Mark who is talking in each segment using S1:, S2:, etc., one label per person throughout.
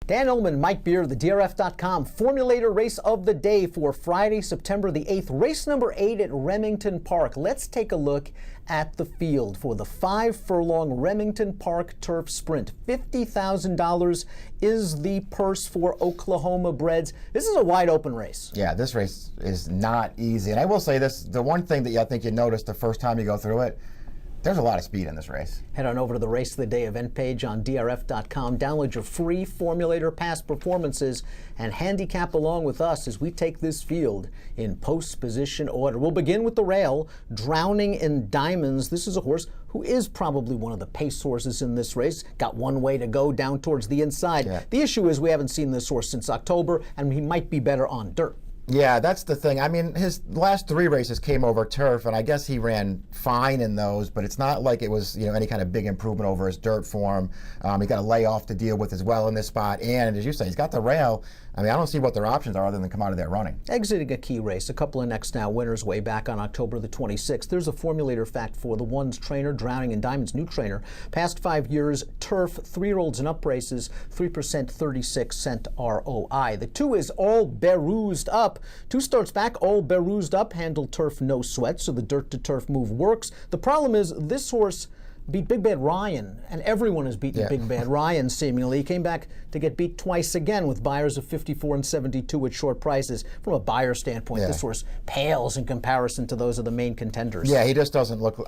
S1: Dan Ullman, Mike Beer, the DRF.com Formulator Race of the Day for Friday, September the 8th. Race number 8 at Remington Park. Let's take a look at the field for the 5-furlong Remington Park Turf Sprint. $50,000 is the purse for Oklahoma breds. This is a wide open race.
S2: Yeah, this race is not easy. And I will say this, the one thing that I think you notice the first time you go through it, there's a lot of speed in this race.
S1: Head on over to the Race of the Day event page on DRF.com. Download your free Formulator past performances and handicap along with us as we take this field in post-position order. We'll begin with the rail, Drowning in Diamonds. This is a horse who is probably one of the pace horses in this race. Got one way to go down towards the inside.
S2: Yeah.
S1: The issue is we haven't seen this horse since October, and he might be better on dirt.
S2: Yeah, that's the thing. I mean, his last 3 races came over turf, and I guess he ran fine in those, but it's not like it was, any kind of big improvement over his dirt form. He got a layoff to deal with as well in this spot, and as you say, he's got the rail. I mean, I don't see what their options are other than come out of there running.
S1: Exiting a key race, a couple of next now winners way back on October the 26th. There's a formulator fact for the one's trainer, Drowning in Diamonds, new trainer. Past 5 years, turf, 3-year-olds and up races, 3%, 36-cent ROI. The 2 is All Berused Up. 2 starts back, All Berused Up, handled turf, no sweat, so the dirt to turf move works. The problem is this horse beat Big Bad Ryan, and everyone has beaten Big Bad Ryan seemingly. He came back to get beat twice again with buyers of 54 and 72 at short prices. From a buyer standpoint, this horse pales in comparison to those of the main contenders.
S2: Yeah, he just doesn't look,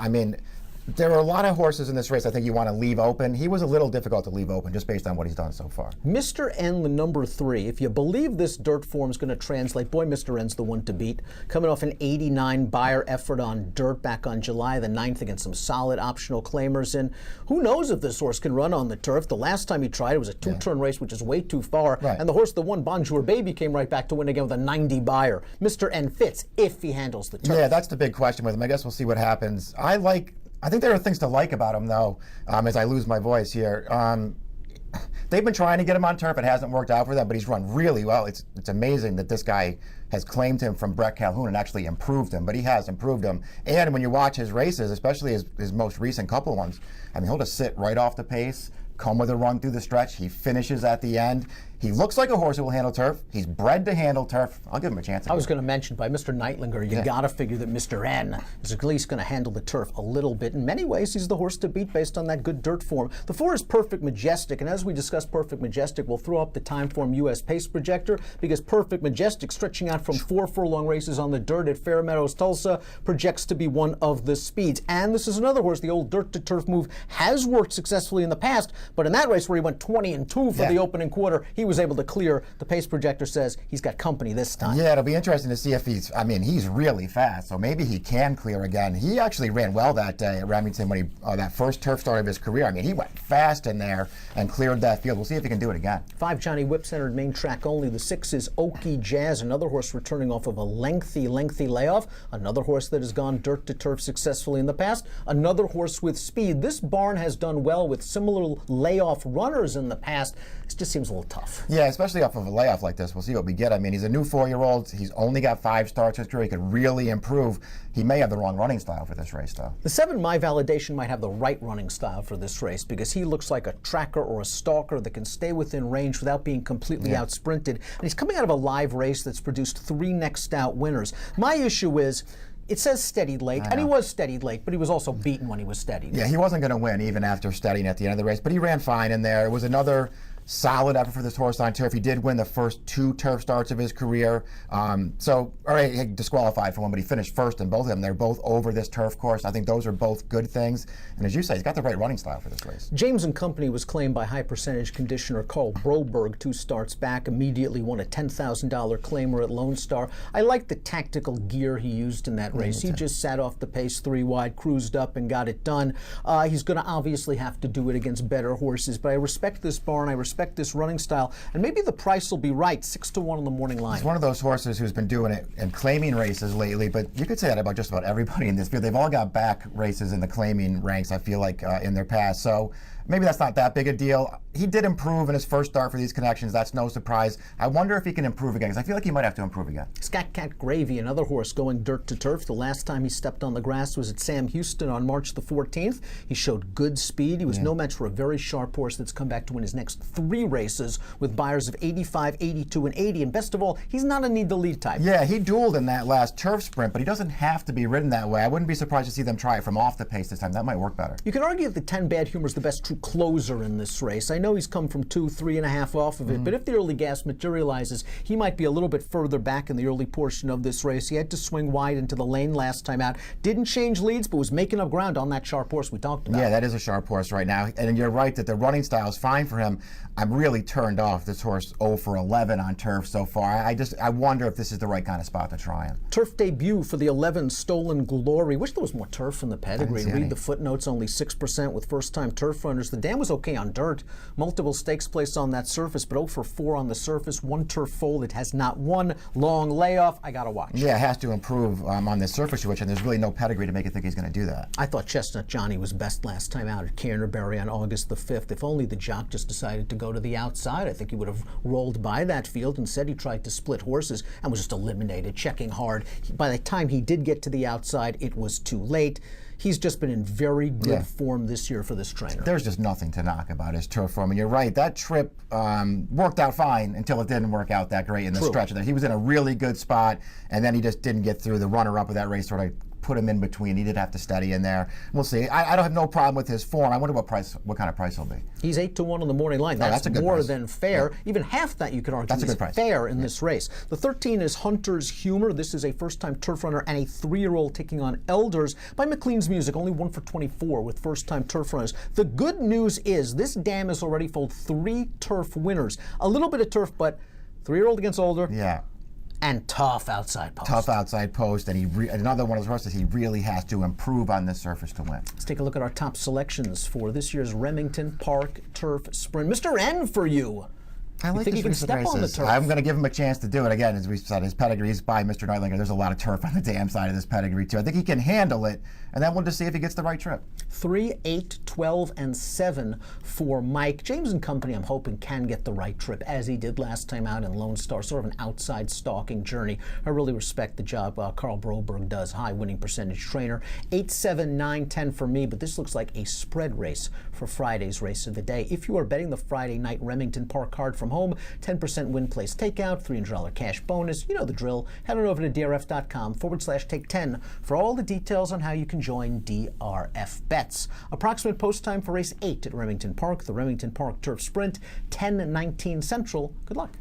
S2: there are a lot of horses in this race I think you want to leave open. He was a little difficult to leave open just based on what he's done so far.
S1: Mr. N, the number 3, if you believe this dirt form is going to translate, boy, Mr. N's the one to beat. Coming off an 89 buyer effort on dirt back on July the 9th against some solid optional claimers. And who knows if this horse can run on the turf. The last time he tried, it was a 2-turn race, which is way too far.
S2: Right.
S1: And the horse that won, Bonjour Baby, came right back to win again with a 90 buyer. Mr. N fits if he handles the turf.
S2: Yeah, that's the big question with him. I guess we'll see what happens. I think there are things to like about him, though, as I lose my voice here. They've been trying to get him on turf. It hasn't worked out for them, but he's run really well. It's amazing that this guy has claimed him from Brett Calhoun and actually improved him, but he has improved him. And when you watch his races, especially his most recent couple ones, he'll just sit right off the pace, come with a run through the stretch. He finishes at the end. He looks like a horse who will handle turf. He's bred to handle turf. I'll give him a chance.
S1: I was going to mention, by Mr. Neitlinger, you got to figure that Mr. N is at least going to handle the turf a little bit. In many ways, he's the horse to beat based on that good dirt form. The 4 is Perfect Majestic, and as we discuss Perfect Majestic, we'll throw up the Timeform US Pace Projector, because Perfect Majestic, stretching out from 4 furlong races on the dirt at Fair Meadows, Tulsa, projects to be one of the speeds. And this is another horse, the old dirt to turf move has worked successfully in the past, but in that race where he went 20-2 for the opening quarter, he was able to clear. The pace projector says he's got company this time.
S2: Yeah, it'll be interesting to see if he's really fast, so maybe he can clear again. He actually ran well that day at Remington when he that first turf start of his career. He went fast in there and cleared that field. We'll see if he can do it again. 5,
S1: Johnny Whips entered main track only. The 6 is Okie Jazz, another horse returning off of a lengthy layoff. Another horse that has gone dirt to turf successfully in the past. Another horse with speed. This barn has done well with similar layoff runners in the past. This just seems a little tough.
S2: Yeah, especially off of a layoff like this. We'll see what we get. He's a new 4-year-old. He's only got 5 starts this year. He could really improve. He may have the wrong running style for this race, though.
S1: The 7, My Validation, might have the right running style for this race because he looks like a tracker or a stalker that can stay within range without being completely out-sprinted. And he's coming out of a live race that's produced 3 next out winners. My issue is, it says steadied late, and he was steadied late, but he was also beaten when he was steadied.
S2: Yeah, he wasn't going to win even after steadying at the end of the race, but he ran fine in there. It was another solid effort for this horse on turf. He did win the first 2 turf starts of his career. He disqualified for one, but he finished first in both of them. They're both over this turf course. I think those are both good things. And as you say, he's got the right running style for this race.
S1: James & Company was claimed by high percentage conditioner Carl Broberg 2 starts back, immediately won a $10,000 claimer at Lone Star. I like the tactical gear he used in that race. He just sat off the pace 3 wide, cruised up and got it done. He's going to obviously have to do it against better horses, but I respect this barn. I respect this running style, and maybe the price will be right. 6-1 on the morning line.
S2: He's one of those horses who's been doing it and claiming races lately, but you could say that about just about everybody in this field. They've all got back races in the claiming ranks, I feel like, in their past. So maybe that's not that big a deal. He did improve in his first start for these connections. That's no surprise. I wonder if he can improve again, because I feel like he might have to improve again.
S1: Scat Cat Gravy, another horse going dirt to turf. The last time he stepped on the grass was at Sam Houston on March the 14th. He showed good speed. He was no match for a very sharp horse that's come back to win his next 3 races with buyers of 85, 82, and 80. And best of all, he's not a need-the-lead type.
S2: Yeah, he dueled in that last turf sprint, but he doesn't have to be ridden that way. I wouldn't be surprised to see them try it from off the pace this time. That might work better.
S1: You can argue that the 10 Bad Humor is the best true closer in this race. I know he's come from 2, 3.5 off of it, but if the early gas materializes, he might be a little bit further back in the early portion of this race. He had to swing wide into the lane last time out. Didn't change leads, but was making up ground on that sharp horse we talked about.
S2: Yeah, that is a sharp horse right now. And you're right that the running style is fine for him. I'm really turned off this horse 0 for 11 on turf so far. I wonder if this is the right kind of spot to try him.
S1: Turf debut for the 11 Stolen Glory. Wish there was more turf in the pedigree. Read the footnotes, only 6% with first-time turf runners. The dam was okay on dirt. Multiple stakes placed on that surface, but 0 for 4 on the surface. 1 turf foal. It has not one long layoff. I gotta watch.
S2: Yeah, it has to improve on this surface switch, and there's really no pedigree to make you think he's going to do that.
S1: I thought Chestnut Johnny was best last time out at Canterbury on August the 5th. If only the jock just decided to go to the outside, I think he would have rolled by that field. Instead, he tried to split horses and was just eliminated, checking hard. By the time he did get to the outside, it was too late. He's just been in very good form this year for this trainer.
S2: There's just nothing to knock about his turf form. And you're right, that trip worked out fine until it didn't work out that great in the stretch there. He was in a really good spot, and then he just didn't get through. The runner-up of that race sort of put him in between. He did have to steady in there. We'll see. I don't have no problem with his form. I wonder what kind of price he'll be.
S1: He's 8-1 on the morning line. That's
S2: a good
S1: more
S2: price.
S1: than fair. Yeah. Even half that you could argue
S2: that's
S1: is
S2: a good price.
S1: Fair in this race. The 13 is Hunter's Humor. This is a first-time turf runner and a 3-year-old taking on Elders by McLean's Music. Only 1 for 24 with first-time turf runners. The good news is this dam has already foaled 3 turf winners. A little bit of turf, but 3-year-old against older.
S2: Yeah.
S1: And tough outside post.
S2: Tough outside post, and another one of those horses he really has to improve on this surface to win.
S1: Let's take a look at our top selections for this year's Remington Park Turf Sprint. Mr. N for you.
S2: I like
S1: think he can step on the turf?
S2: I'm going to give him a chance to do it. Again, as we said, his pedigree is by Mr. Neidlinger. There's a lot of turf on the dam side of this pedigree, too. I think he can handle it, and then we'll just see if he gets the right trip.
S1: 3, 8, 12, and 7 for Mike. James and company, I'm hoping, can get the right trip, as he did last time out in Lone Star, sort of an outside stalking journey. I really respect the job Carl Broberg does, high winning percentage trainer. 8, 7, 9, 10 for me, but this looks like a spread race for Friday's race of the day. If you are betting the Friday night Remington Park card from home, 10% win place takeout, $300 cash bonus. You know the drill. Head on over to drf.com/take10 for all the details on how you can join DRF Bets. Approximate post time for race 8 at Remington Park, the Remington Park Turf Sprint, 10:19 Central. Good luck.